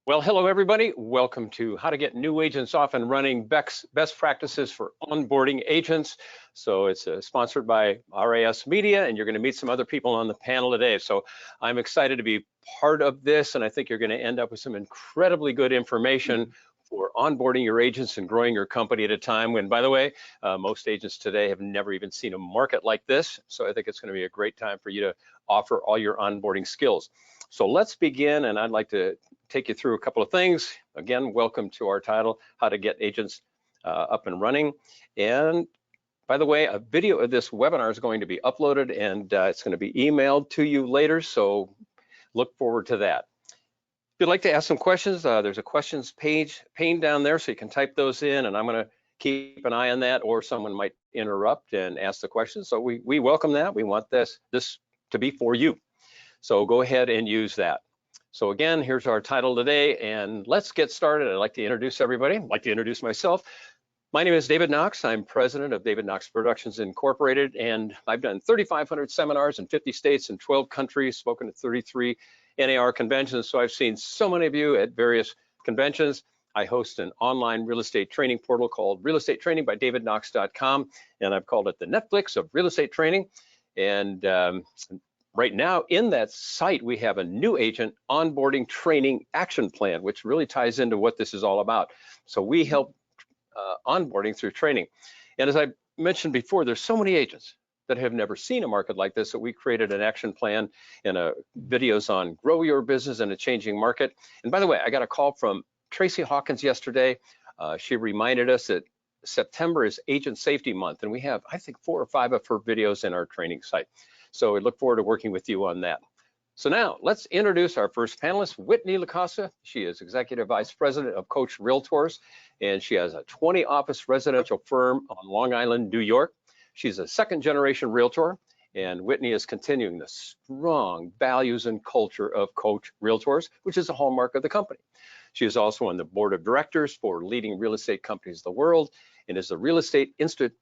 Well, hello everybody. Welcome to How to Get New Agents Off and Running, Best Practices for Onboarding Agents. So it's sponsored by RISMedia, and you're going to meet some other people on the panel today. So I'm excited to be part of this, and I think you're going to end up with some incredibly good information for onboarding your agents and growing your company at a time when, by the way, most agents today have never even seen a market like this. So I think it's going to be a great time for you to offer all your onboarding skills. So let's begin, and I'd like to take you through a couple of things. Again, welcome to our title, How to Get Agents Up and Running. And by the way, a video of this webinar is going to be uploaded, and it's going to be emailed to you later, so look forward to that. If you'd like to ask some questions, there's a questions page pane down there, so you can type those in, and I'm going to keep an eye on that, or someone might interrupt and ask the questions. So we welcome that. We want this to be for you. So go ahead and use that. So again, here's our title today, and let's get started. I'd like to introduce everybody. I'd like to introduce myself. My name is David Knox. I'm president of David Knox Productions Incorporated, and I've done 3,500 seminars in 50 states and 12 countries, spoken at 33 NAR conventions. So I've seen so many of you at various conventions. I host an online real estate training portal called Real Estate Training by DavidKnox.com, and I've called it the Netflix of real estate training. And right now in that site, we have a new agent onboarding training action plan, which really ties into what this is all about. So we help onboarding through training. And as I mentioned before, there's so many agents that have never seen a market like this, that we created an action plan and videos on grow your business in a changing market. And by the way, I got a call from Tracy Hawkins yesterday. She reminded us that September is Agent Safety Month, and we have, I think, 4 or 5 of her videos in our training site. So we look forward to working with you on that. So now let's introduce our first panelist, Whitney LaCosta. She is Executive Vice President of Coach Realtors, and she has a 20-office residential firm on Long Island, New York. She's a second-generation realtor, and Whitney is continuing the strong values and culture of Coach Realtors, which is a hallmark of the company. She is also on the board of directors for leading real estate companies in the world, and is the Real Estate Institute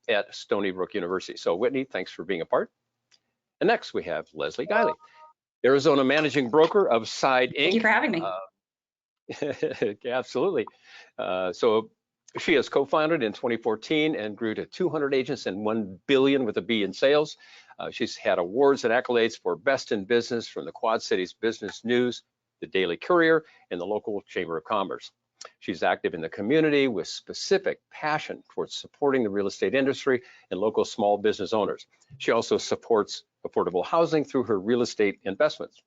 at Stony Brook University. So Whitney, thanks for being a part. And next we have Leslie Guiley, Arizona Managing Broker of Side Inc. Thank you for having me. Absolutely. So she has co-founded in 2014 and grew to 200 agents and 1 billion with a B in sales. She's had awards and accolades for Best in Business from the Quad Cities Business News, the Daily Courier, and the local Chamber of Commerce. She's active in the community with specific passion towards supporting the real estate industry and local small business owners. She also supports affordable housing through her real estate investments.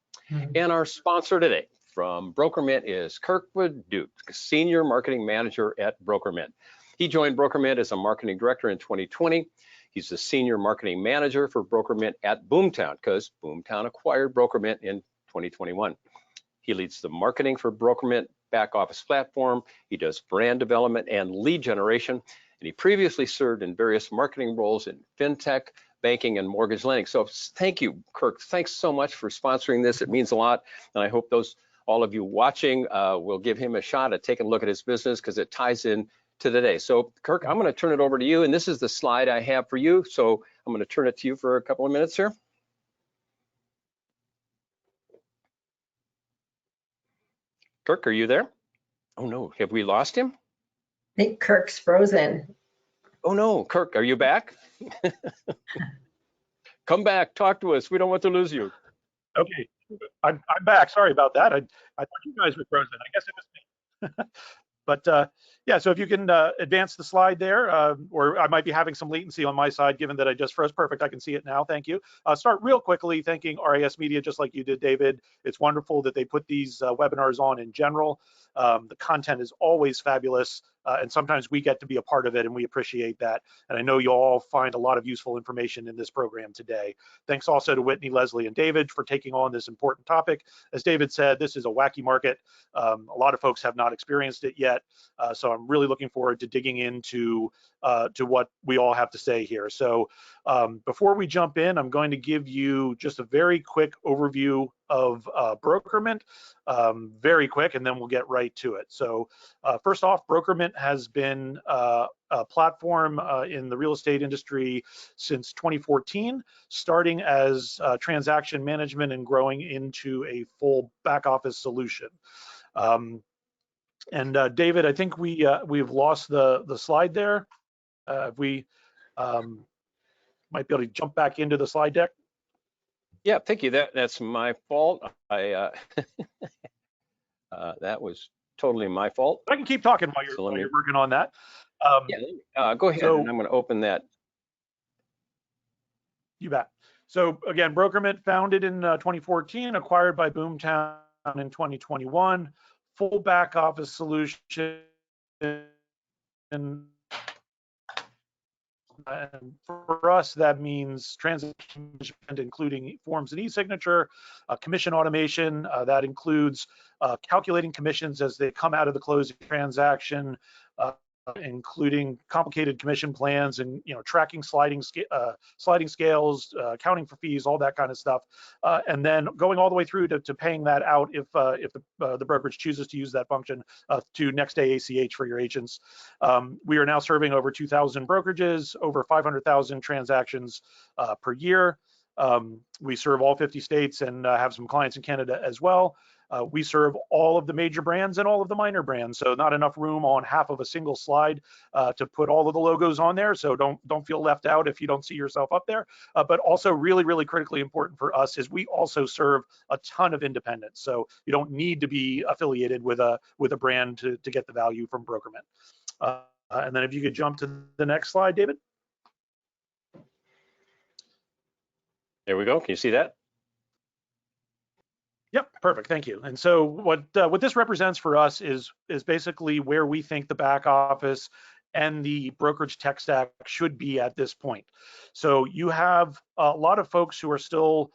And our sponsor today from BrokerMint is Kirkwood Duke, Senior Marketing Manager at BrokerMint. He joined BrokerMint as a marketing director in 2020. He's the Senior Marketing Manager for BrokerMint at Boomtown, because Boomtown acquired BrokerMint in 2021. He leads the marketing for BrokerMint back office platform. He does brand development and lead generation, and he previously served in various marketing roles in fintech, banking, and mortgage lending. So thank you, Kirk. Thanks so much for sponsoring this. It means a lot, and I hope all of you watching will give him a shot at taking a look at his business, because it ties in to today. So Kirk, I'm going to turn it over to you, and this is the slide I have for you. So I'm going to turn it to you for a couple of minutes here. Kirk, are you there? Oh no, have we lost him? I think Kirk's frozen. Oh no, Kirk, are you back? Come back, talk to us. We don't want to lose you. Okay, I'm back. Sorry about that. I thought you guys were frozen. I guess it was me. But yeah, so if you can advance the slide there, or I might be having some latency on my side, given that I just froze. Perfect, I can see it now, thank you. Start real quickly thanking RISMedia, just like you did, David. It's wonderful that they put these webinars on in general. The content is always fabulous, and sometimes we get to be a part of it, and we appreciate that. And I know you all find a lot of useful information in this program today. Thanks also to Whitney, Leslie, and David for taking on this important topic. As David said, this is a wacky market. A lot of folks have not experienced it yet, so I'm I'm really looking forward to digging into to what we all have to say here. So before we jump in, I'm going to give you just a very quick overview of Brokerment, very quick, and then we'll get right to it. So first off, Brokerment has been a platform in the real estate industry since 2014, starting as transaction management and growing into a full back office solution. David, I think we've lost the slide there. We might be able to jump back into the slide deck. Yeah, thank you. That's my fault. That was totally my fault. I can keep talking while you're working on that. Go ahead, and I'm going to open that. You bet. So again, Brokerment founded in 2014, acquired by Boomtown in 2021, full back office solution. And for us, that means transaction management, including forms and e-signature, commission automation, that includes calculating commissions as they come out of the closing transaction, including complicated commission plans and tracking sliding scales, accounting for fees, all that kind of stuff, and then going all the way through to paying that out if the brokerage chooses to use that function to next day ACH for your agents. We are now serving over 2,000 brokerages, over 500,000 transactions per year. We serve all 50 states and have some clients in Canada as well. We serve all of the major brands and all of the minor brands, so not enough room on half of a single slide to put all of the logos on there, so don't feel left out if you don't see yourself up there. But also really critically important for us is we also serve a ton of independents, so you don't need to be affiliated with a brand to get the value from Brokerment. And then if you could jump to the next slide, David. There we go. Can you see that? Yep, perfect, thank you. And so what this represents for us is basically where we think the back office and the brokerage tech stack should be at this point. So you have a lot of folks who are still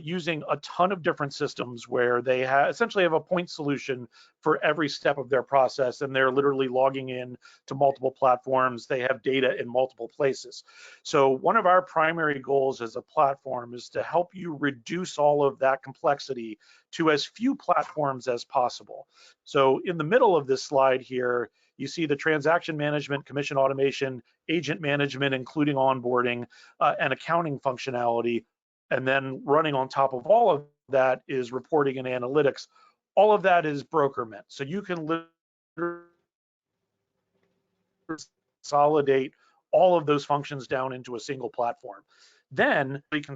using a ton of different systems where they essentially have a point solution for every step of their process, and they're literally logging in to multiple platforms. They have data in multiple places. So one of our primary goals as a platform is to help you reduce all of that complexity to as few platforms as possible. So in the middle of this slide here, you see the transaction management, commission automation, agent management, including onboarding, and accounting functionality. And then running on top of all of that is reporting and analytics. All of that is Brokerment. So you can literally consolidate all of those functions down into a single platform. Then we can,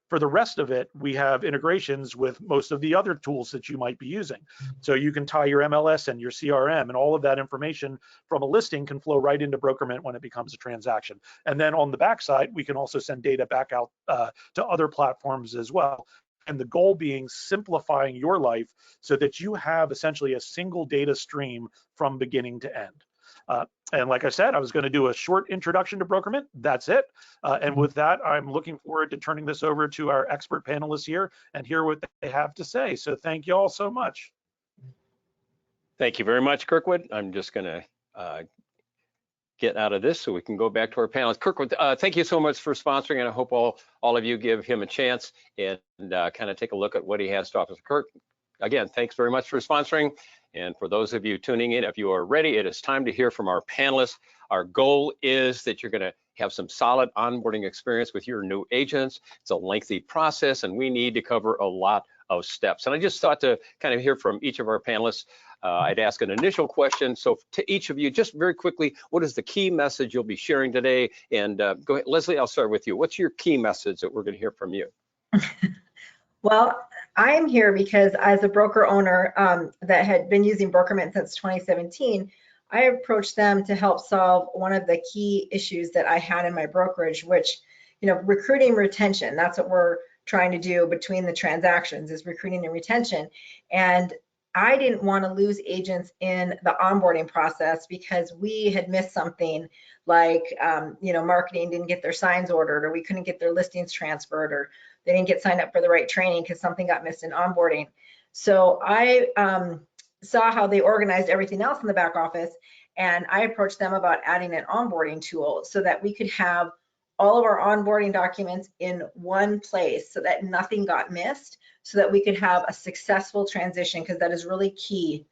for the rest of it, we have integrations with most of the other tools that you might be using. So you can tie your MLS and your CRM, and all of that information from a listing can flow right into Brokerment when it becomes a transaction. And then on the backside, we can also send data back out to other platforms as well. And the goal being simplifying your life so that you have essentially a single data stream from beginning to end. And like I said, I was going to do a short introduction to Brokerment. That's it. And with that, I'm looking forward to turning this over to our expert panelists here and hear what they have to say. So thank you all so much. Thank you very much, Kirkwood. I'm just going to get out of this so we can go back to our panelists. Kirkwood, thank you so much for sponsoring, and I hope all of you give him a chance and kind of take a look at what he has to offer. Kirk, again, thanks very much for sponsoring. And for those of you tuning in, if you are ready, it is time to hear from our panelists. Our goal is that you're going to have some solid onboarding experience with your new agents. It's a lengthy process, and we need to cover a lot of steps. And I just thought to kind of hear from each of our panelists. I'd ask an initial question. So to each of you, just very quickly, what is the key message you'll be sharing today? And go ahead, Leslie, I'll start with you. What's your key message that we're going to hear from you? Well, I'm here because as a broker owner that had been using Brokerment since 2017, I approached them to help solve one of the key issues that I had in my brokerage, which, recruiting and retention. That's what we're trying to do between the transactions, is recruiting and retention. And I didn't want to lose agents in the onboarding process because we had missed something like, marketing didn't get their signs ordered, or we couldn't get their listings transferred, or they didn't get signed up for the right training because something got missed in onboarding. So I saw how they organized everything else in the back office, And I approached them about adding an onboarding tool so that we could have all of our onboarding documents in one place so that nothing got missed, so that we could have a successful transition, because that is really key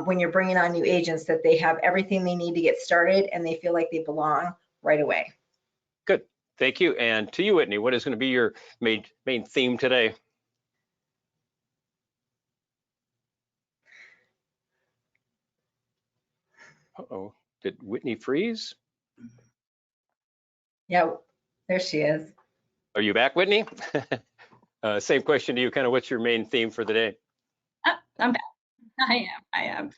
when you're bringing on new agents, that they have everything they need to get started and they feel like they belong right away. Good, thank you. And to you, Whitney, what is going to be your main theme today? Uh-oh, did Whitney freeze? Yeah, there she is. Are you back, Whitney? Same question to you, kind of what's your main theme for the day? I'm back. I am.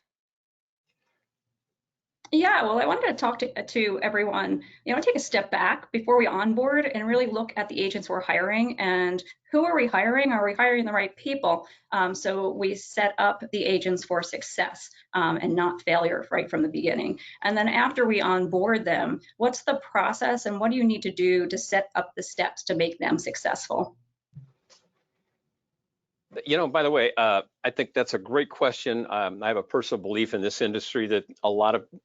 Yeah, well, I wanted to talk to everyone, take a step back before we onboard and really look at the agents we're hiring and who are we hiring? Are we hiring the right people? So we set up the agents for success and not failure right from the beginning. And then after we onboard them, what's the process and what do you need to do to set up the steps to make them successful? By the way, I think that's a great question. I have a personal belief in this industry that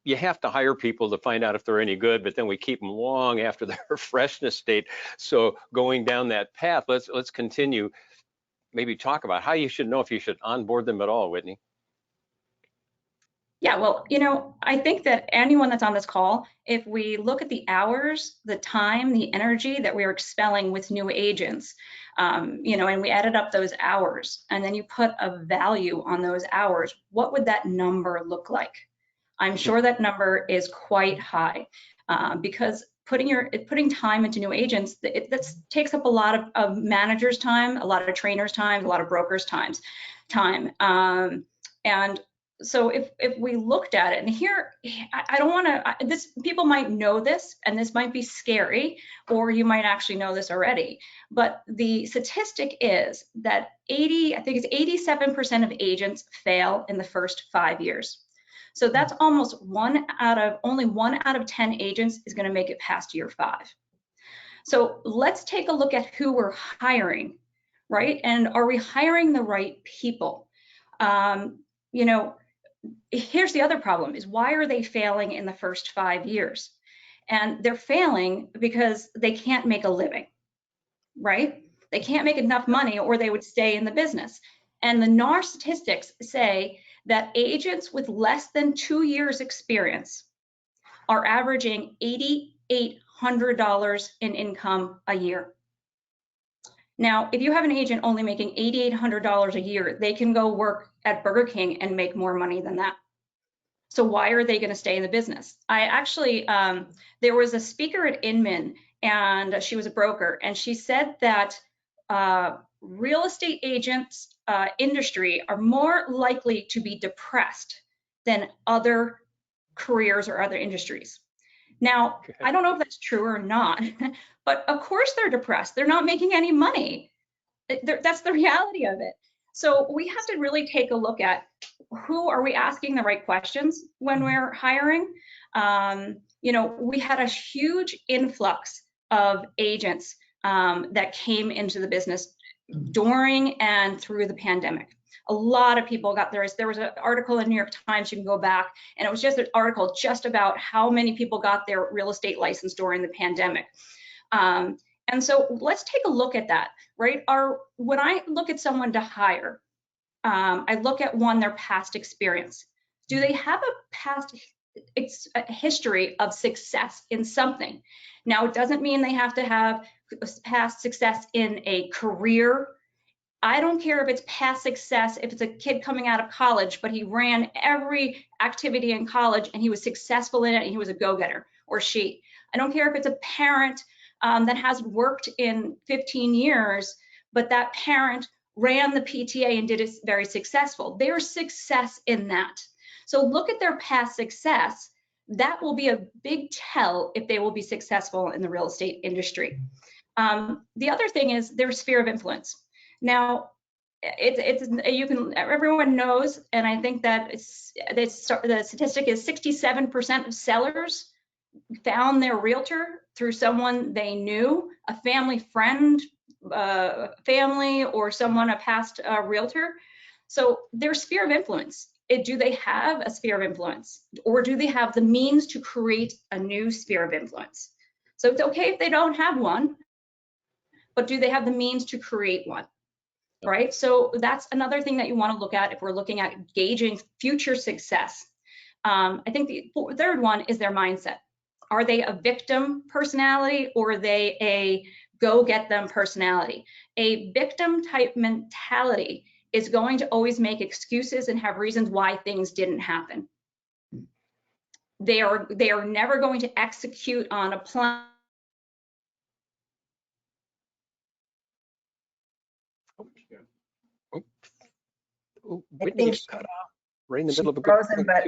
you have to hire people to find out if they're any good, but then we keep them long after their freshness date. So going down that path, let's continue. Maybe talk about how you should know if you should onboard them at all, Whitney. Yeah, well, I think that anyone that's on this call, if we look at the hours, the time, the energy that we're expelling with new agents, and we added up those hours, and then you put a value on those hours, what would that number look like? I'm sure that number is quite high because putting time into new agents, that takes up a lot of managers' time, a lot of trainers' time, a lot of brokers' time. And so if we looked at it, and here, I don't want to, people might know this, and this might be scary, or you might actually know this already, but the statistic is that I think it's 87% of agents fail in the first 5 years. So that's almost only one out of 10 agents is going to make it past year 5. So let's take a look at who we're hiring, right? And are we hiring the right people? Here's the other problem is, why are they failing in the first 5 years? And they're failing because they can't make a living, right? They can't make enough money or they would stay in the business. And the NAR statistics say that agents with less than 2 years experience are averaging $8,800 in income a year. Now, if you have an agent only making $8,800 a year, they can go work at Burger King and make more money than that. So why are they going to stay in the business? I actually, there was a speaker at Inman, and she was a broker, and she said that real estate agents industry are more likely to be depressed than other careers or other industries. Now, I don't know if that's true or not, but of course they're depressed. They're not making any money. That's the reality of it. So we have to really take a look at who are we asking the right questions when we're hiring. We had a huge influx of agents that came into the business during and through the pandemic. A lot of people got there was an article in New York Times, you can go back, and it was just an article just about how many people got their real estate license during the pandemic. And so let's take a look at that, right? When I look at someone to hire, I look at their past experience. Do they have a past history of success in something? Now, it doesn't mean they have to have past success in a career. I don't care if it's past success, if it's a kid coming out of college, but he ran every activity in college and he was successful in it and he was a go-getter, or she. I don't care if it's a parent that hasn't worked in 15 years, but that parent ran the PTA and did it very successful. There's success in that. So look at their past success. That will be a big tell if they will be successful in the real estate industry. The other thing is their sphere of influence. Now, everyone knows, and I think that the statistic is 67% of sellers found their realtor through someone they knew, a family friend, family, or someone, a past realtor. So their sphere of influence. do they have a sphere of influence, or do they have the means to create a new sphere of influence? So it's okay if they don't have one, but do they have the means to create one, right? So that's another thing that you want to look at if we're looking at gauging future success. I think the third one is their mindset. Are they a victim personality, or are they a go get them personality? A victim type mentality is going to always make excuses and have reasons why things didn't happen. They are never going to execute on a plan. Oh, Whitney is cut off right in the middle of a good frozen, but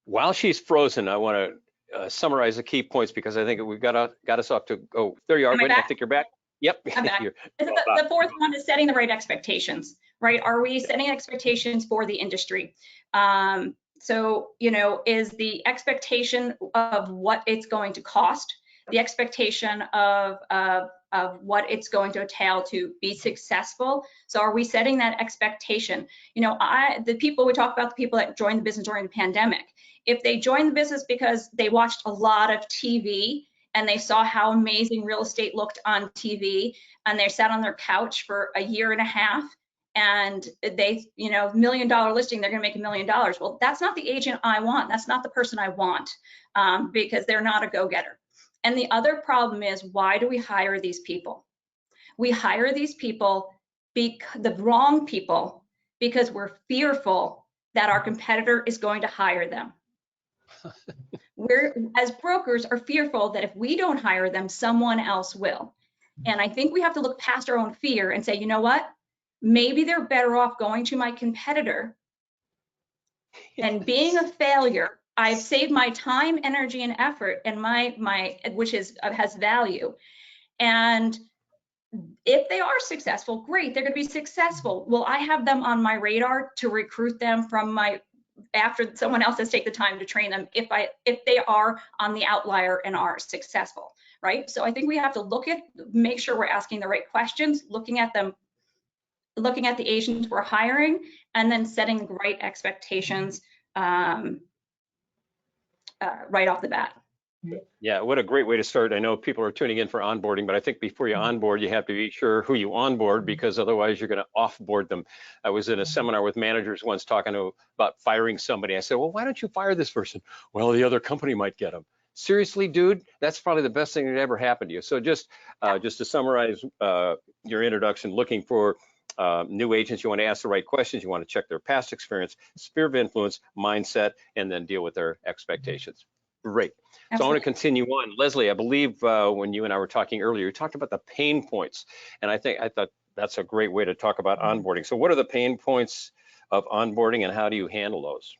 while she's frozen, I want to summarize the key points, because I think we've got us off to, oh, there you are, Whitney, I think you're back. Yep. I'm back. The fourth one is setting the right expectations, right? Are we setting expectations for the industry? So, you know, is the expectation of what it's going to cost, the expectation of what it's going to entail to be successful? So are we setting that expectation? You know, we talk about the people that joined the business during the pandemic. If they joined the business because they watched a lot of TV and they saw how amazing real estate looked on TV, and they sat on their couch for a year and a half, and they, you know, $1 million listing, they're going to make $1 million. Well, that's not the agent I want. That's not the person I want, because they're not a go-getter. And the other problem is, why do we hire these people? We hire these people, the wrong people, because we're fearful that our competitor is going to hire them. We're, as brokers, are fearful that if we don't hire them, someone else will. And I think we have to look past our own fear and say, you know what? Maybe they're better off going to my competitor and being a failure. I've saved my time, energy, and effort, and which has value. And if they are successful, great, they're going to be successful. Will I have them on my radar to recruit them from after someone else has taken the time to train them, if they are on the outlier and are successful, right? So I think we have to make sure we're asking the right questions, looking at the agents we're hiring, and then setting the right expectations right off the bat. Yeah, what a great way to start. I know people are tuning in for onboarding, but I think before you onboard, you have to be sure who you onboard, because otherwise you're going to offboard them. I was in a seminar with managers once talking about firing somebody. I said, well, why don't you fire this person? Well, the other company might get them. Seriously, dude, that's probably the best thing that ever happened to you. So just to summarize your introduction, looking for new agents, you want to ask the right questions, you want to check their past experience, sphere of influence, mindset, and then deal with their expectations. Great. So I want to continue on. Leslie, I believe when you and I were talking earlier, you talked about the pain points, and I thought that's a great way to talk about onboarding. So what are the pain points of onboarding, and how do you handle those?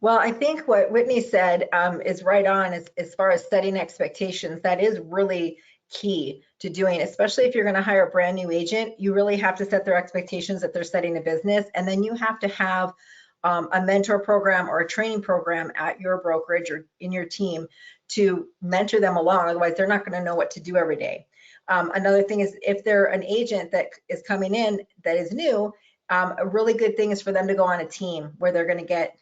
Well, I think what Whitney said is right on as far as setting expectations. That is really key to doing, especially if you're going to hire a brand new agent. You really have to set their expectations that they're setting a business, and then you have to have a mentor program or a training program at your brokerage or in your team to mentor them along. Otherwise, they're not going to know what to do every day. Another thing is, if they're an agent that is coming in that is new, a really good thing is for them to go on a team where they're going to get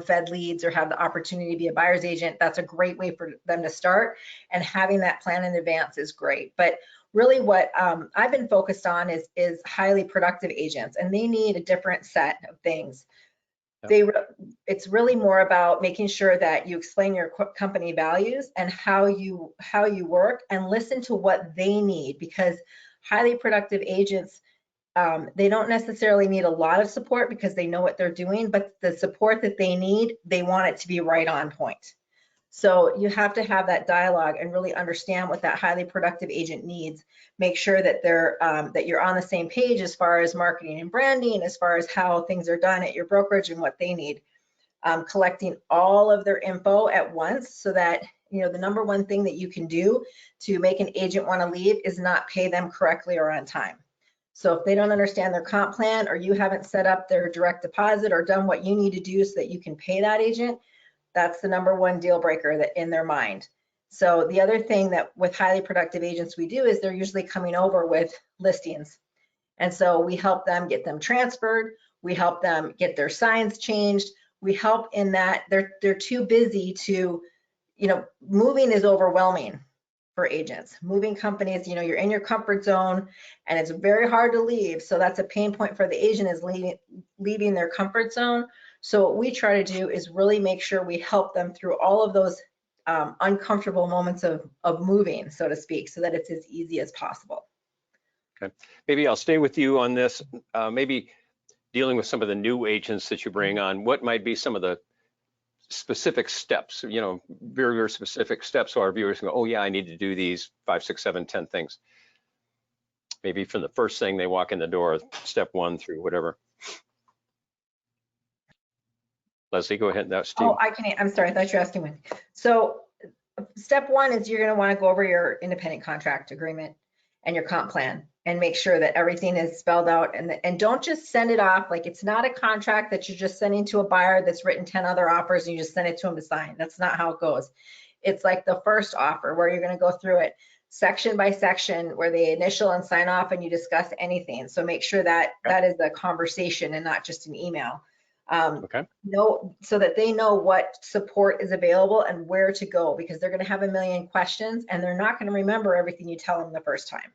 fed leads or have the opportunity to be a buyer's agent. That's a great way for them to start, and having that plan in advance is great. But really what I've been focused on is highly productive agents, and they need a different set of things. It's really more about making sure that you explain your company values and how you work, and listen to what they need, because highly productive agents, they don't necessarily need a lot of support because they know what they're doing, but the support that they need, they want it to be right on point. So you have to have that dialogue and really understand what that highly productive agent needs. Make sure that that you're on the same page as far as marketing and branding, as far as how things are done at your brokerage and what they need. Collecting all of their info at once, so that, you know, the number one thing that you can do to make an agent want to leave is not pay them correctly or on time. So if they don't understand their comp plan, or you haven't set up their direct deposit or done what you need to do so that you can pay that agent, that's the number one deal breaker that in their mind. So the other thing that with highly productive agents we do is they're usually coming over with listings. And so we help them get them transferred. We help them get their signs changed. We help in that they're too busy to, moving is overwhelming for agents. Moving companies, you're in your comfort zone and it's very hard to leave. So that's a pain point for the agent, is leaving their comfort zone. So what we try to do is really make sure we help them through all of those uncomfortable moments of moving, so to speak, so that it's as easy as possible. Okay, maybe I'll stay with you on this. Maybe dealing with some of the new agents that you bring on, what might be some of the specific steps, very, very specific steps, so our viewers can go, oh yeah, I need to do these 5, 6, 7, 10 things. Maybe from the first thing they walk in the door, step 1 through whatever. Leslie, go ahead. That's Steve. Oh, I'm sorry, I thought you were asking me. So step 1 is you're going to want to go over your independent contract agreement and your comp plan and make sure that everything is spelled out, and don't just send it off. Like, it's not a contract that you're just sending to a buyer that's written 10 other offers and you just send it to them to sign. That's not how it goes. It's like the first offer where you're going to go through it section by section, where they initial and sign off and you discuss anything. So make sure that that is a conversation and not just an email. Okay. So that they know what support is available and where to go, because they're going to have a million questions and they're not going to remember everything you tell them the first time.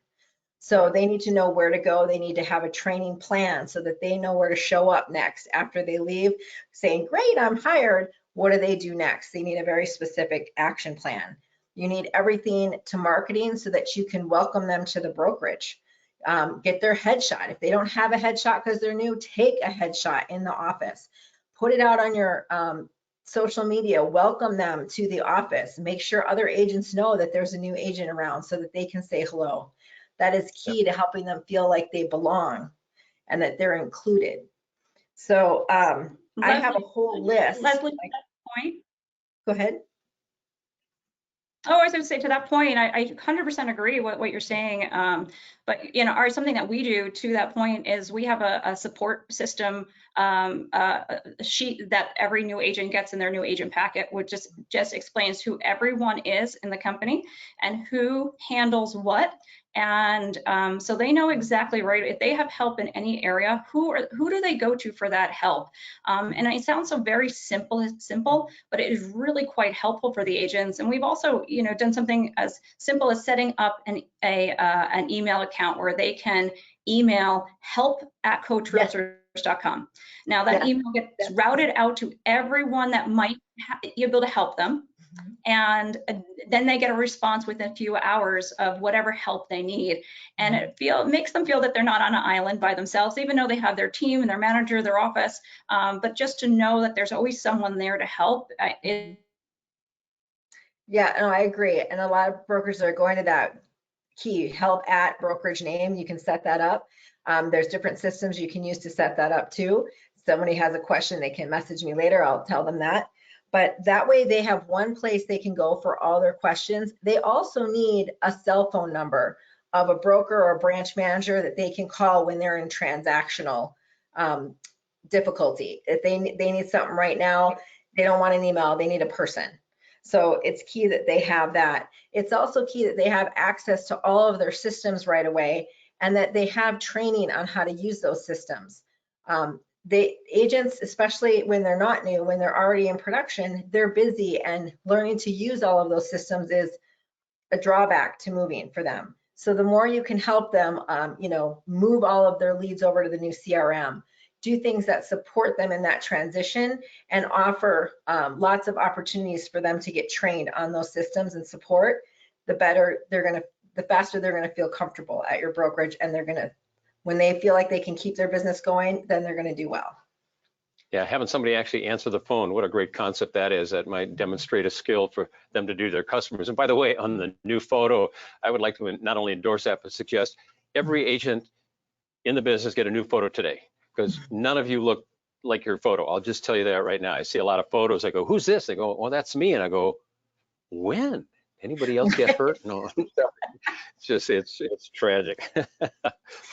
So they need to know where to go. They need to have a training plan so that they know where to show up next after they leave, saying, great, I'm hired. What do they do next? They need a very specific action plan. You need everything to marketing so that you can welcome them to the brokerage. Get their headshot. If they don't have a headshot because they're new, take a headshot in the office. Put it out on your social media. Welcome them to the office. Make sure other agents know that there's a new agent around so that they can say hello. That is key to helping them feel like they belong and that they're included. So I have a whole list. Leslie, to that point. Go ahead. Oh, I was going to say, to that point, I 100% agree with what you're saying. But something that we do to that point is we have a support system sheet that every new agent gets in their new agent packet, which just explains who everyone is in the company and who handles what. And so they know exactly, right, if they have help in any area, who do they go to for that help? And it sounds so very simple, but it is really quite helpful for the agents. And we've also, done something as simple as setting up an email account where they can email help@coachrealtors.com. Now that email gets routed out to everyone that might be able to help them. And then they get a response within a few hours of whatever help they need. And it makes them feel that they're not on an island by themselves, even though they have their team and their manager, their office. But just to know that there's always someone there to help. Yeah, no, I agree. And a lot of brokers are going to that key, help at brokerage name. You can set that up. There's different systems you can use to set that up too. Somebody has a question, they can message me later. I'll tell them that. But that way they have one place they can go for all their questions. They also need a cell phone number of a broker or a branch manager that they can call when they're in transactional difficulty. If they need something right now, they don't want an email, they need a person. So it's key that they have that. It's also key that they have access to all of their systems right away and that they have training on how to use those systems. The agents, especially when they're not new, when they're already in production, they're busy, and learning to use all of those systems is a drawback to moving for them. So the more you can help them, move all of their leads over to the new CRM, do things that support them in that transition, and offer lots of opportunities for them to get trained on those systems and support, the faster they're gonna feel comfortable at your brokerage, and when they feel like they can keep their business going, then they're going to do well. Yeah, having somebody actually answer the phone, what a great concept that is. That might demonstrate a skill for them to do their customers. And by the way, on the new photo, I would like to not only endorse that, but suggest every agent in the business get a new photo today, because none of you look like your photo. I'll just tell you that right now. I see a lot of photos. I go, who's this? They go, well, that's me. And I go, when? Anybody else get hurt? No, it's tragic.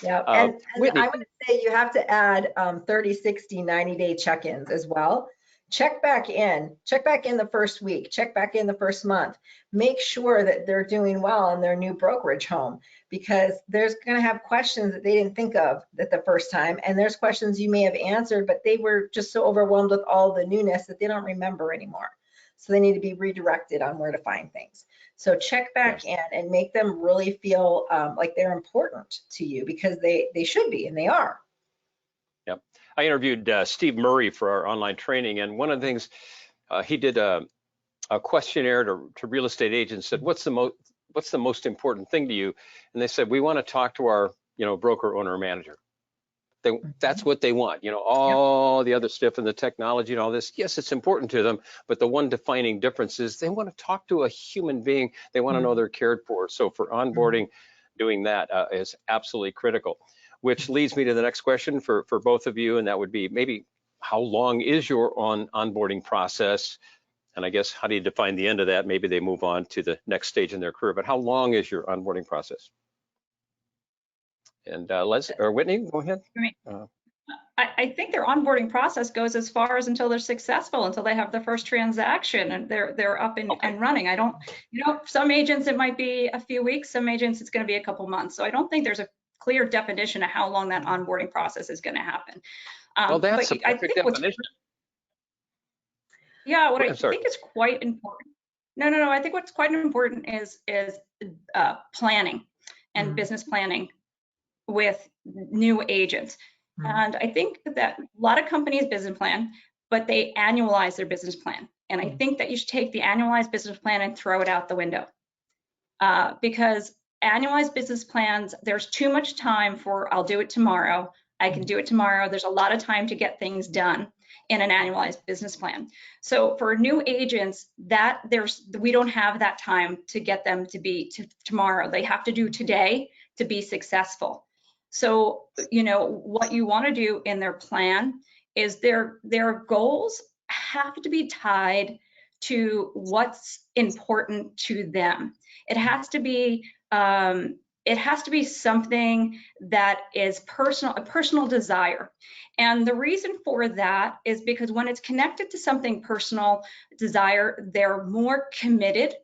Yeah, and I would say you have to add 30, 60, 90-day check-ins as well, check back in the first week, check back in the first month, make sure that they're doing well in their new brokerage home, because there's going to have questions that they didn't think of at the first time. And there's questions you may have answered, but they were just so overwhelmed with all the newness that they don't remember anymore. So they need to be redirected on where to find things. So check back in and make them really feel like they're important to you, because they should be, and they are. Yep. I interviewed Steve Murray for our online training, and one of the things he did a questionnaire to real estate agents, said, what's the most important thing to you? And they said, we want to talk to our broker, owner, manager. That's what they want, all the other stuff and the technology and all this. Yes, it's important to them, but the one defining difference is they want to talk to a human being. They want to know they're cared for. So for onboarding, doing that is absolutely critical, which leads me to the next question for both of you. And that would be, maybe how long is your onboarding process? And I guess, how do you define the end of that? Maybe they move on to the next stage in their career, but how long is your onboarding process? And Leslie or Whitney, go ahead. I think their onboarding process goes as far as until they're successful, until they have their first transaction and they're up and running. I don't, some agents it might be a few weeks, some agents it's going to be a couple months. So I don't think there's a clear definition of how long that onboarding process is going to happen. Well, that's a perfect definition. Yeah, what I think is quite important. No. I think what's quite important is planning and business planning with new agents. And I think that a lot of companies business plan, but they annualize their business plan. And I think that you should take the annualized business plan and throw it out the window. Because annualized business plans, there's too much time for, I'll do it tomorrow. I can do it tomorrow. There's a lot of time to get things done in an annualized business plan. So for new agents, we don't have that time to get them to be tomorrow. They have to do today to be successful. So, what you want to do in their plan is their goals have to be tied to what's important to them. It has to be something that is personal, a personal desire. And the reason for that is because when it's connected to something personal desire, they're more committed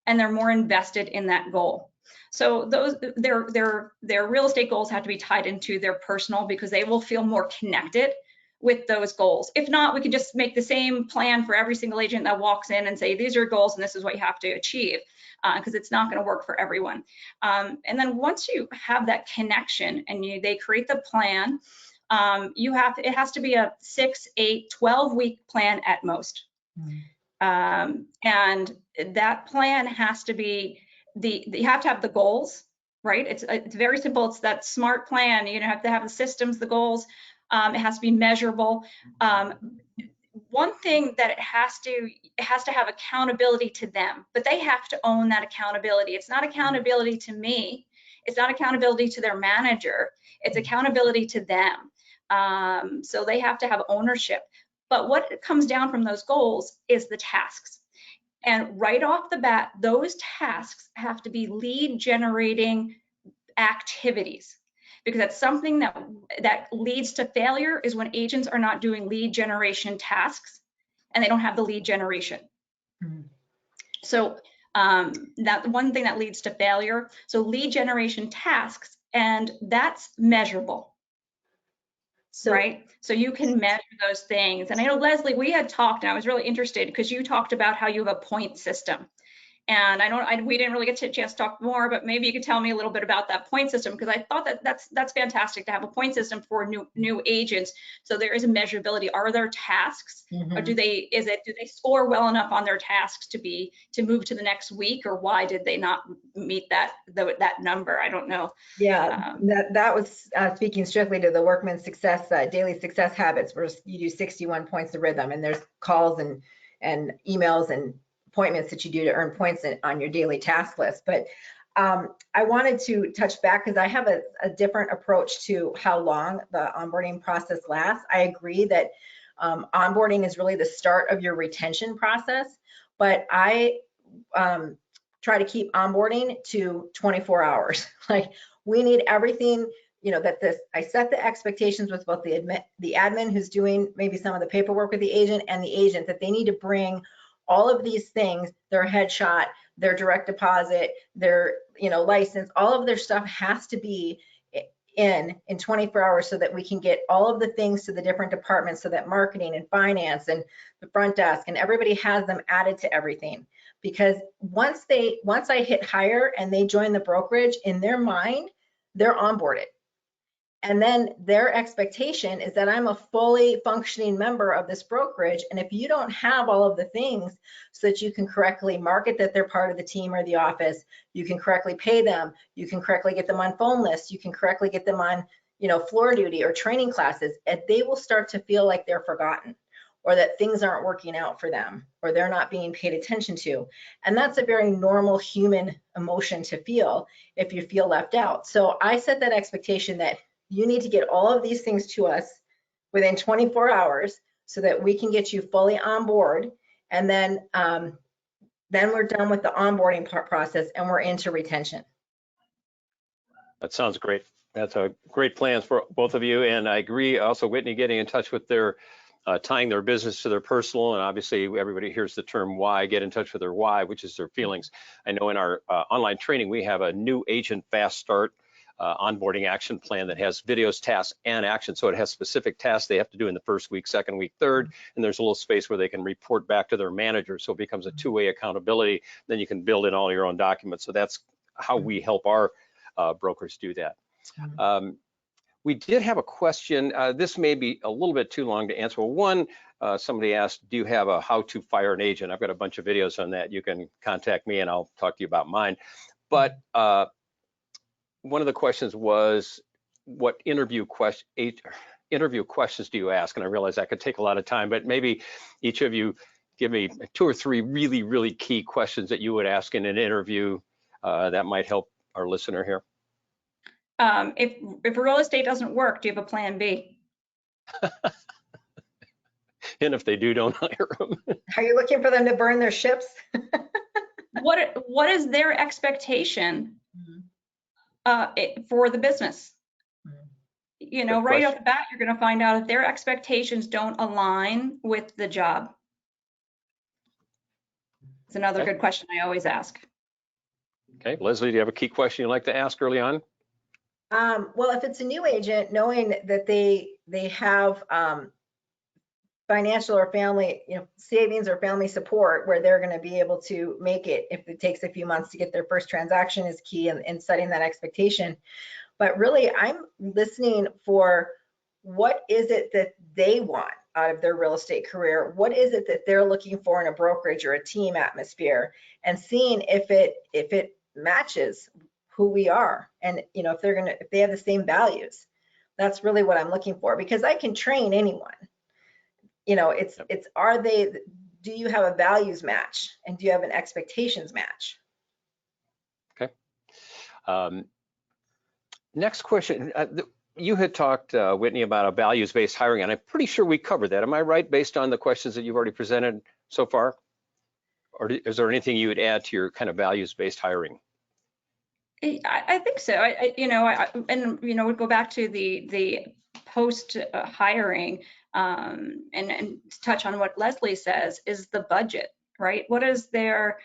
and they're more invested in that goal. So their real estate goals have to be tied into their personal, because they will feel more connected with those goals. If not, we can just make the same plan for every single agent that walks in and say, these are your goals and this is what you have to achieve, because it's not going to work for everyone. And then once you have that connection and they create the plan, it has to be a 6, 8, 12-week plan at most. And that plan has to be, you have to have the goals, right? It's very simple. It's that SMART plan. You have to have the systems, the goals. It has to be measurable. One thing that it has to have accountability to them, but they have to own that accountability. It's not accountability to me. It's not accountability to their manager. It's accountability to them. So they have to have ownership. But what comes down from those goals is the tasks. And right off the bat, those tasks have to be lead generating activities, because that's something that leads to failure is when agents are not doing lead generation tasks and they don't have the lead generation. So that's one thing that leads to failure. So lead generation tasks, and that's measurable. Right? So you can measure those things. And I know, Leslie, we had talked, and I was really interested because you talked about how you have a point system. And we didn't really get a chance to talk more, but maybe you could tell me a little bit about that point system, because I thought that's fantastic to have a point system for new agents. So there is a measurability. Are there tasks, or do they score well enough on their tasks to move to the next week, or why did they not meet that number? I don't know. Yeah, that was speaking strictly to the Workman Success daily success habits, where you do 61 points of rhythm, and there's calls and emails and appointments that you do to earn points on your daily task list. But I wanted to touch back because I have a different approach to how long the onboarding process lasts. I agree that onboarding is really the start of your retention process, but I try to keep onboarding to 24 hours. Like, we need everything, that I set the expectations with both the admin who's doing maybe some of the paperwork with the agent and the agent, that they need to bring all of these things, their headshot, their direct deposit, their license, all of their stuff has to be in 24 hours so that we can get all of the things to the different departments, so that marketing and finance and the front desk and everybody has them added to everything. Because once I hit hire and they join the brokerage, in their mind, they're onboarded. And then their expectation is that I'm a fully functioning member of this brokerage. And if you don't have all of the things so that you can correctly market that they're part of the team or the office, you can correctly pay them, you can correctly get them on phone lists, you can correctly get them on, floor duty or training classes, and they will start to feel like they're forgotten, or that things aren't working out for them, or they're not being paid attention to. And that's a very normal human emotion to feel if you feel left out. So I set that expectation that you need to get all of these things to us within 24 hours so that we can get you fully on board. And then we're done with the onboarding process and we're into retention. That sounds great. That's a great plan for both of you. And I agree also, Whitney, getting in touch with their tying their business to their personal, and obviously everybody hears the term why, get in touch with their why, which is their feelings. I know in our online training, we have a new agent fast start onboarding action plan that has videos, tasks, and action. So it has specific tasks they have to do in the first week, second week, third, and there's a little space where they can report back to their manager. So it becomes a two-way accountability. Then you can build in all your own documents. So that's how we help our brokers do that. We did have a question. This may be a little bit too long to answer. Well, one, somebody asked, do you have a how to fire an agent? I've got a bunch of videos on that. You can contact me and I'll talk to you about mine. But one of the questions was, what interview questions do you ask? And I realize that could take a lot of time, but maybe each of you give me 2 or 3 really, really key questions that you would ask in an interview that might help our listener here. If real estate doesn't work, do you have a plan B? And if they do, don't hire them. Are you looking for them to burn their ships? What is their expectation for the business? Right off the bat, you're going to find out if their expectations don't align with the job. It's another good question I always ask. Okay, Leslie, do you have a key question you'd like to ask early on? Well, if it's a new agent, knowing that they have financial or family, savings or family support where they're going to be able to make it if it takes a few months to get their first transaction is key in setting that expectation. But really, I'm listening for what is it that they want out of their real estate career? What is it that they're looking for in a brokerage or a team atmosphere, and seeing if it matches who we are, and if they have the same values. That's really what I'm looking for, because I can train anyone. It's do you have a values match, and do you have an expectations match? Okay. Next question. You had talked, Whitney, about a values-based hiring, and I'm pretty sure we covered that. Am I right, based on the questions that you've already presented so far? Or is there anything you would add to your kind of values-based hiring? I think so. We go back to the post hiring and touch on what Leslie says is the budget, right? What is their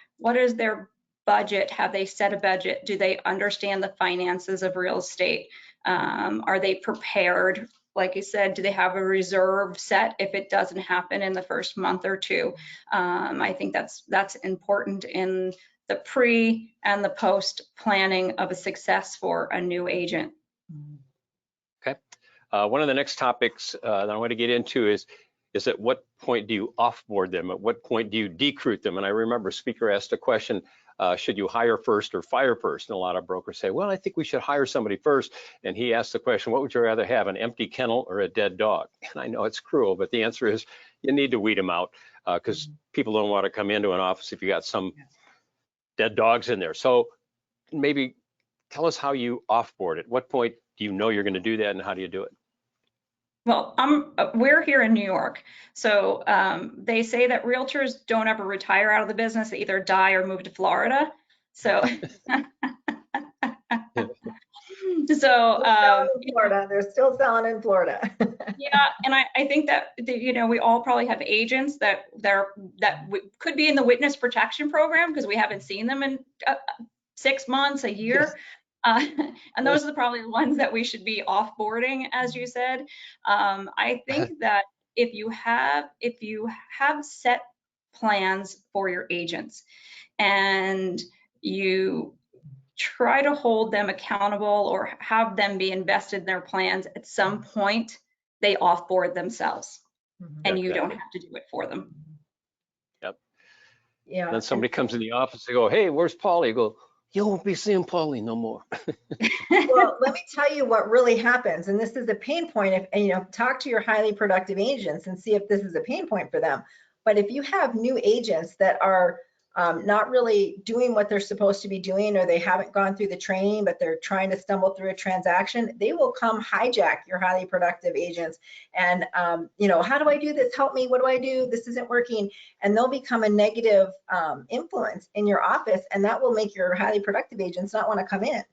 budget? Have they set a budget? Do they understand the finances of real estate? Are they prepared? Like you said, do they have a reserve set if it doesn't happen in the first month or two? I think that's important in the pre and the post planning of a success for a new agent. Okay. One of the next topics that I want to get into is at what point do you offboard them? At what point do you decruit them? And I remember a speaker asked a question, should you hire first or fire first? And a lot of brokers say, well, I think we should hire somebody first. And he asked the question, what would you rather have, an empty kennel or a dead dog? And I know it's cruel, but the answer is you need to weed them out because people don't want to come into an office if you got some dead dogs in there. So maybe tell us how you offboard. At what point do you know you're going to do that, and how do you do it? Well, we're here in New York, so they say that realtors don't ever retire out of the business. They either die or move to Florida. So, So, in Florida, they're still selling in Florida. yeah, and I think that, you know, we all probably have agents that could be in the witness protection program because we haven't seen them in 6 months, a year. And those are probably the ones that we should be offboarding, as you said. I think that if you have set plans for your agents and you try to hold them accountable or have them be invested in their plans, at some point they offboard themselves and you don't have to do it for them. Yep. Yeah. Then somebody comes in the office, they go, hey, where's Paulie? You go, you won't be seeing Paulie no more. Well, let me tell you what really happens, and this is a pain point. If, you know, talk to your highly productive agents and see if this is a pain point for them. But if you have new agents that are not really doing what they're supposed to be doing, or they haven't gone through the training, but they're trying to stumble through a transaction, they will come hijack your highly productive agents. And, you know, how do I do this? Help me. What do I do? This isn't working. And they'll become a negative influence in your office, and that will make your highly productive agents not want to come in.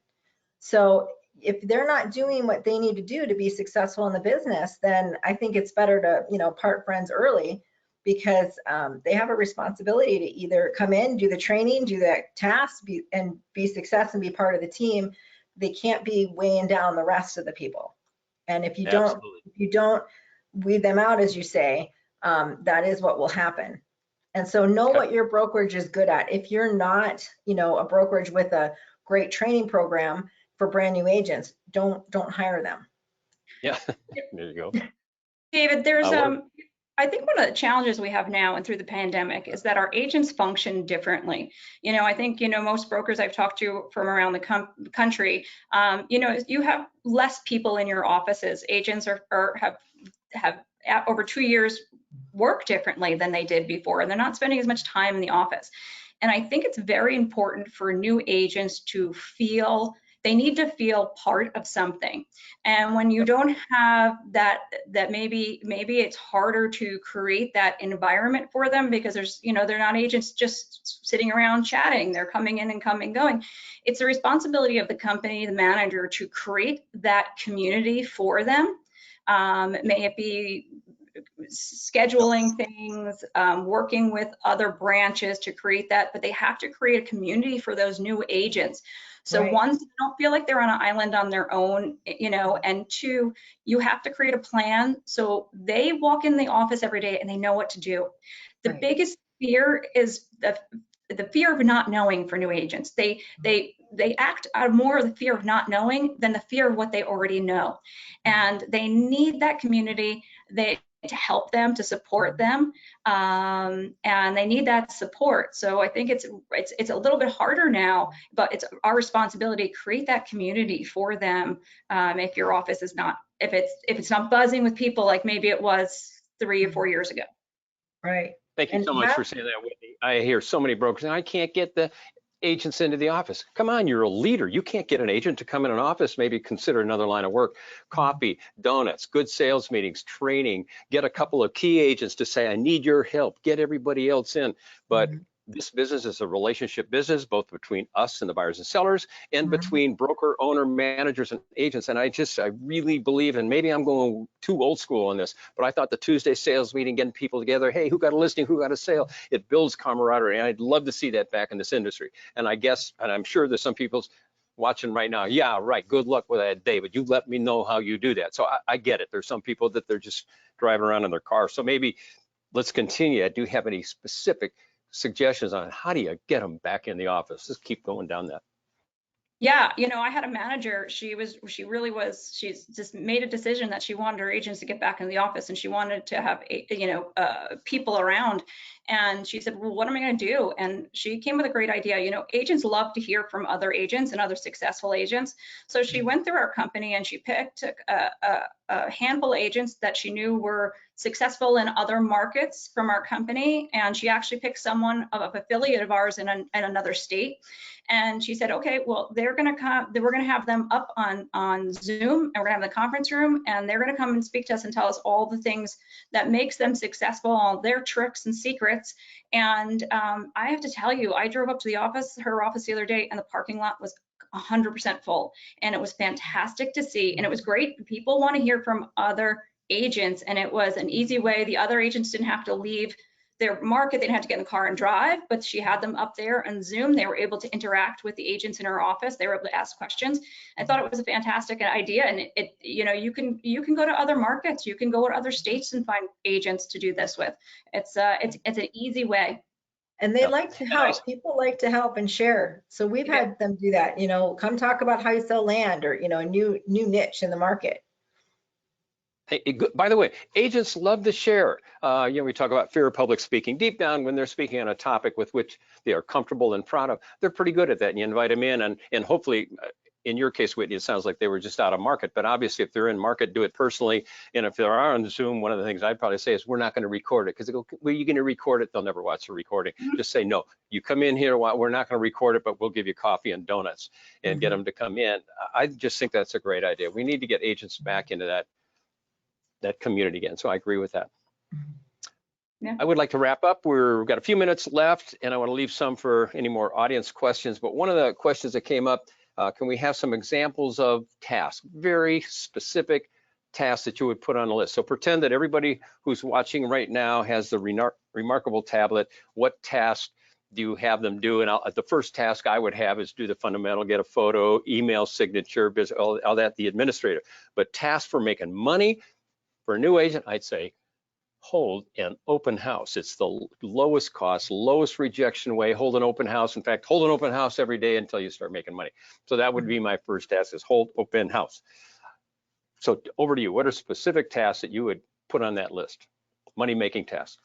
So if they're not doing what they need to do to be successful in the business, then I think it's better to, you know, part friends early, because they have a responsibility to either come in, do the training, do that task, and be success and be part of the team. They can't be weighing down the rest of the people. And if you don't weed them out, as you say, that is what will happen. And so know what your brokerage is good at. If you're not, you know, a brokerage with a great training program for brand new agents, don't hire them. Yeah, there you go. David, there's I think one of the challenges we have now and through the pandemic is that our agents function differently. You know, I think, you know, most brokers I've talked to from around the country, you know, you have less people in your offices. Agents have over 2 years work differently than they did before, and they're not spending as much time in the office. And I think it's very important for new agents to feel, they need to feel part of something. And when you don't have that maybe it's harder to create that environment for them, because there's, you know, they're not agents just sitting around chatting. They're coming in and coming, going. It's the responsibility of the company, the manager, to create that community for them. May it be scheduling things, working with other branches to create that, but they have to create a community for those new agents. So one, they don't feel like they're on an island on their own, you know, and two, you have to create a plan so they walk in the office every day and they know what to do. The biggest fear is the fear of not knowing for new agents. They act out of more of the fear of not knowing than the fear of what they already know. And they need that community to help them, to support them, and they need that support. So I think it's a little bit harder now, but it's our responsibility to create that community for them. If your office is not, if it's not buzzing with people like maybe it was 3 or 4 years ago. Right. Thank you so much for saying that, Whitney. I hear so many brokers, and I can't get the agents into the office. Come on, you're a leader. You can't get an agent to come in an office, maybe consider another line of work. Coffee, donuts, good sales meetings, training, get a couple of key agents to say, I need your help, get everybody else in. But this business is a relationship business, both between us and the buyers and sellers, and between broker, owner, managers, and agents. And I really believe, and maybe I'm going too old school on this, but I thought the Tuesday sales meeting, getting people together, hey, who got a listing, who got a sale, it builds camaraderie. And I'd love to see that back in this industry. And I guess, and I'm sure there's some people watching right now, yeah, right, good luck with that, David. You let me know how you do that. So I get it. There's some people that they're just driving around in their car. So maybe let's continue. Do you have any specific suggestions on how do you get them back in the office? Just keep going down that. Yeah, you know, I had a manager, she's just made a decision that she wanted her agents to get back in the office, and she wanted to have, you know, people around. And she said, well, what am I going to do? And she came with a great idea. You know, agents love to hear from other agents and other successful agents. So she went through our company and she picked a handful of agents that she knew were successful in other markets from our company. And she actually picked someone of an affiliate of ours in another state. And she said, okay, well, they're going to come, we're going to have them up on Zoom, and we're going to have the conference room, and they're going to come and speak to us and tell us all the things that makes them successful, all their tricks and secrets. And I have to tell you, I drove up to the office, her office the other day, and the parking lot was 100% full. And it was fantastic to see. And it was great. People want to hear from other agents, and it was an easy way. The other agents didn't have to leave their market. They didn't have to get in the car and drive, but she had them up there on Zoom. They were able to interact with the agents in her office. They were able to ask questions. I thought it was a fantastic idea. And you can go to other markets. You can go to other states and find agents to do this with. It's an easy way. And they like to help. People like to help and share. So we've had them do that. Come talk about how you sell land, or a new niche in the market. Hey, by the way, agents love to share. We talk about fear of public speaking. Deep down, when they're speaking on a topic with which they are comfortable and proud of, they're pretty good at that. And you invite them in, and hopefully, in your case, Whitney, it sounds like they were just out of market. But obviously, if they're in market, do it personally. And if they are on Zoom, one of the things I'd probably say is, we're not going to record it, because they go, well, you're going to record it. They'll never watch the recording. Just say, no, you come in here. We're not going to record it, but we'll give you coffee and donuts and get them to come in. I just think that's a great idea. We need to get agents back into that community again. So I agree with that. Yeah. I would like to wrap up. We've got a few minutes left, and I want to leave some for any more audience questions. But one of the questions that came up, can we have some examples of tasks, very specific tasks that you would put on a list? So pretend that everybody who's watching right now has the Remarkable tablet. What task do you have them do? And the first task I would have is do the fundamental, get a photo, email signature, all that, the administrator. But tasks for making money, for a new agent, I'd say hold an open house. It's the lowest cost, lowest rejection way. Hold an open house. In fact, hold an open house every day until you start making money. So that would be my first task, is hold open house. So over to you. What are specific tasks that you would put on that list? Money-making tasks.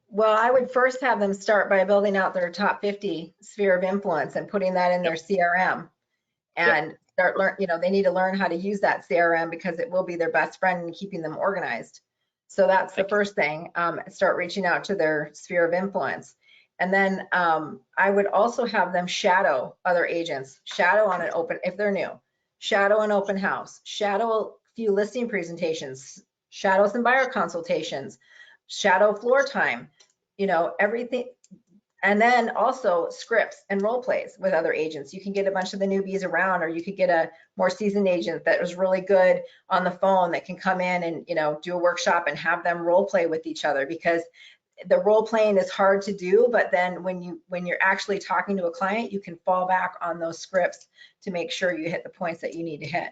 Well, I would first have them start by building out their top 50 sphere of influence and putting that in their CRM. And they need to learn how to use that CRM, because it will be their best friend in keeping them organized. So that's the first thing. Start reaching out to their sphere of influence. And then I would also have them shadow other agents, shadow on an open, if they're new, shadow an open house, shadow a few listing presentations, shadow some buyer consultations, shadow floor time, everything. And then also scripts and role plays with other agents. You can get a bunch of the newbies around, or you could get a more seasoned agent that was really good on the phone that can come in and do a workshop and have them role play with each other, because the role playing is hard to do, but then when you're actually talking to a client, you can fall back on those scripts to make sure you hit the points that you need to hit.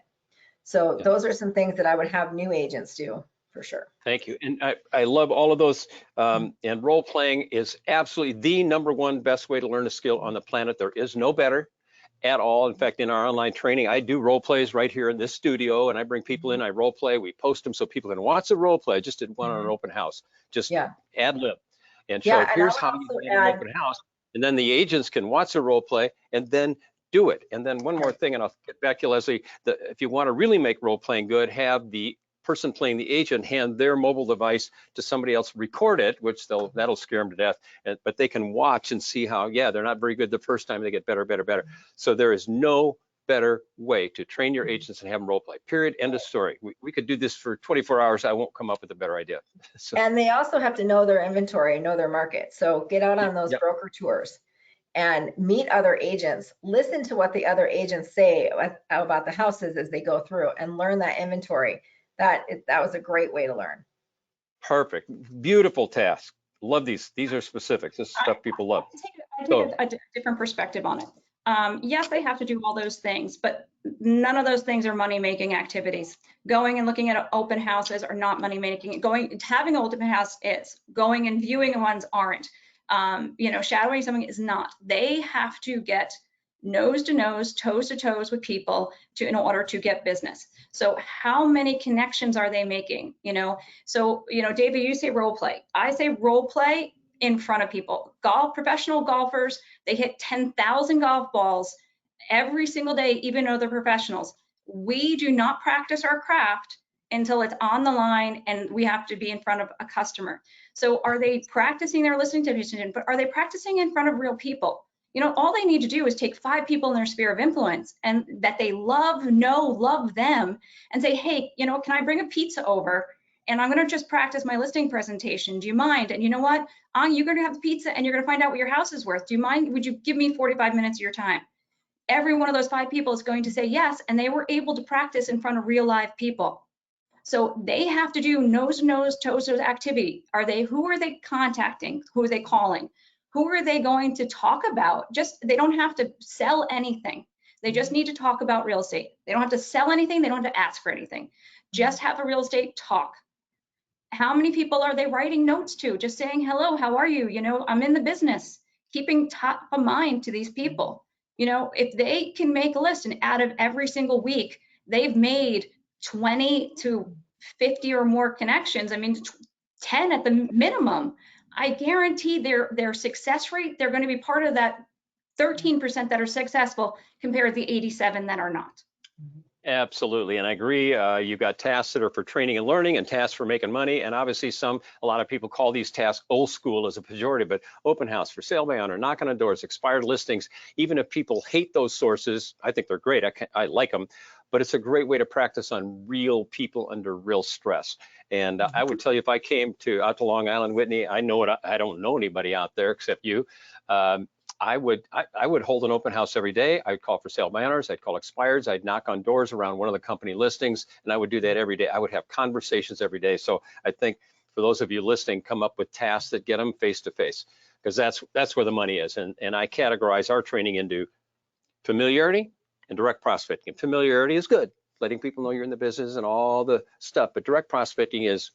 So those are some things that I would have new agents do. For sure. Thank you. And I love all of those. And role playing is absolutely the #1 best way to learn a skill on the planet. There is no better at all. In fact, in our online training, I do role plays right here in this studio, and I bring people in, I role play, we post them so people can watch the role play. I just did one on an open house, just ad lib and show here's how you do an open house. And then the agents can watch the role play and then do it. And then one more thing, and I'll get back to you, Leslie, if you want to really make role playing good, have the person playing the agent hand their mobile device to somebody else, record it, which that'll scare them to death, but they can watch and see how, they're not very good the first time, they get better, better, better. So there is no better way to train your agents and have them role play, period, end of story. We could do this for 24 hours. I won't come up with a better idea. So. And they also have to know their inventory and know their market. So get out on those broker tours and meet other agents, listen to what the other agents say about the houses as they go through, and learn that inventory. That was a great way to learn. Perfect. Beautiful task. Love these. These are specifics. This is stuff people love. I take a different perspective on it. Yes, they have to do all those things, but none of those things are money-making activities. Going and looking at open houses are not money-making. Having an open house is. Going and viewing ones aren't. Shadowing something is not. They have to get nose to nose, toes to toes with people in order to get business. So how many connections are they making? So David, you say role play. I say role play in front of people. Professional golfers, they hit 10,000 golf balls every single day, even though they're professionals. We do not practice our craft until it's on the line and we have to be in front of a customer. So are they practicing their listening to, but are they practicing in front of real people? All they need to do is take 5 people in their sphere of influence and that they love them, and say, hey, can I bring a pizza over? And I'm going to just practice my listing presentation. Do you mind? And you know what? You're going to have the pizza and you're going to find out what your house is worth. Do you mind? Would you give me 45 minutes of your time? every one of those 5 people is going to say yes, and they were able to practice in front of real live people. So they have to do nose to nose, toes to activity. Who are they contacting? Who are they calling? Who are they going to talk about? They don't have to sell anything. They just need to talk about real estate. They don't have to sell anything. They don't have to ask for anything. Just have a real estate talk. How many people are they writing notes to? Just saying, hello, how are you? You know, I'm in the business. Keeping top of mind to these people. You know, if they can make a list and out of every single week, they've made 20 to 50 or more connections. I mean, 10 at the minimum. I guarantee their success rate, they're going to be part of that 13% that are successful compared to the 87 that are not. Absolutely, and I agree. You've got tasks that are for training and learning and tasks for making money, and obviously a lot of people call these tasks old school as a pejorative, but open house, for sale by owner, knocking on doors, expired listings, even if people hate those sources, I think they're great, I like them, but it's a great way to practice on real people under real stress. And I would tell you, if I came out to Long Island, Whitney, I don't know anybody out there except you. I would hold an open house every day. I'd call for sale by owners. I'd call expireds. I'd knock on doors around one of the company listings, and I would do that every day. I would have conversations every day. So I think for those of you listening, come up with tasks that get them face to face, because that's where the money is. And I categorize our training into familiarity and direct prospecting. Familiarity is good, letting people know you're in the business and all the stuff, but direct prospecting is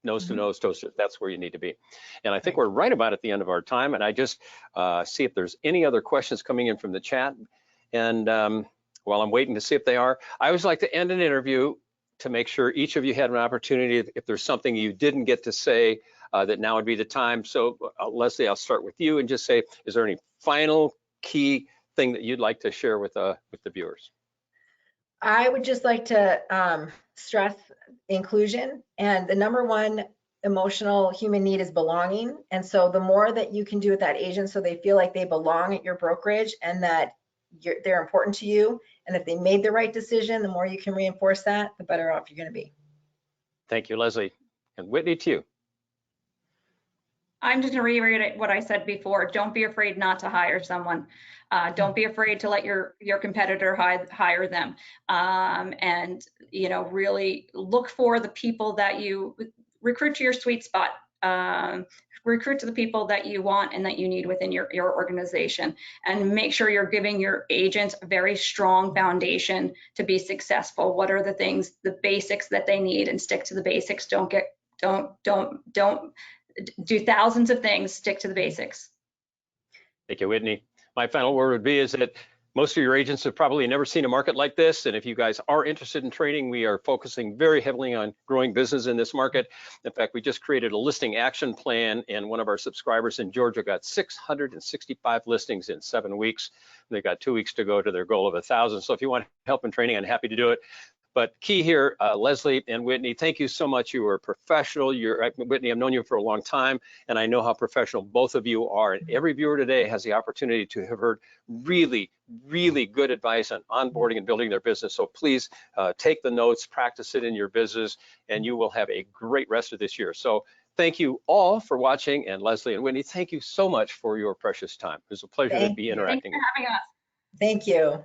nose to nose, toast. That's where you need to be. And I think we're right about at the end of our time. And I just see if there's any other questions coming in from the chat. And while I'm waiting to see if they are, I always like to end an interview to make sure each of you had an opportunity. If there's something you didn't get to say, that now would be the time. So Leslie, I'll start with you and just say, is there any final key thing that you'd like to share with the viewers? I would just like to stress inclusion, and the number one emotional human need is belonging. And so the more that you can do with that agent so they feel like they belong at your brokerage and that they're important to you, and if they made the right decision, the more you can reinforce that, the better off you're going to be. Thank you, Leslie. And Whitney, to you. I'm just going to reiterate what I said before. Don't be afraid not to hire someone. Don't be afraid to let your competitor hire them. And, you know, really look for the people that you recruit to your sweet spot. Recruit to the people that you want and that you need within your organization, and make sure you're giving your agents a very strong foundation to be successful. What are the things, the basics that they need, and stick to the basics. Don't do thousands of things, stick to the basics. Thank you, Whitney. My final word would be is that most of your agents have probably never seen a market like this. And if you guys are interested in trading, we are focusing very heavily on growing business in this market. In fact, we just created a listing action plan, and one of our subscribers in Georgia got 665 listings in 7 weeks. They've got 2 weeks to go to their goal of 1,000. So if you want help in training, I'm happy to do it. But key here, Leslie and Whitney, thank you so much. You were professional. Whitney, I've known you for a long time, and I know how professional both of you are. And every viewer today has the opportunity to have heard really, really good advice on onboarding and building their business. So please take the notes, practice it in your business, and you will have a great rest of this year. So thank you all for watching. And Leslie and Whitney, thank you so much for your precious time. It was a pleasure to be interacting. Thanks for having us. Thank you.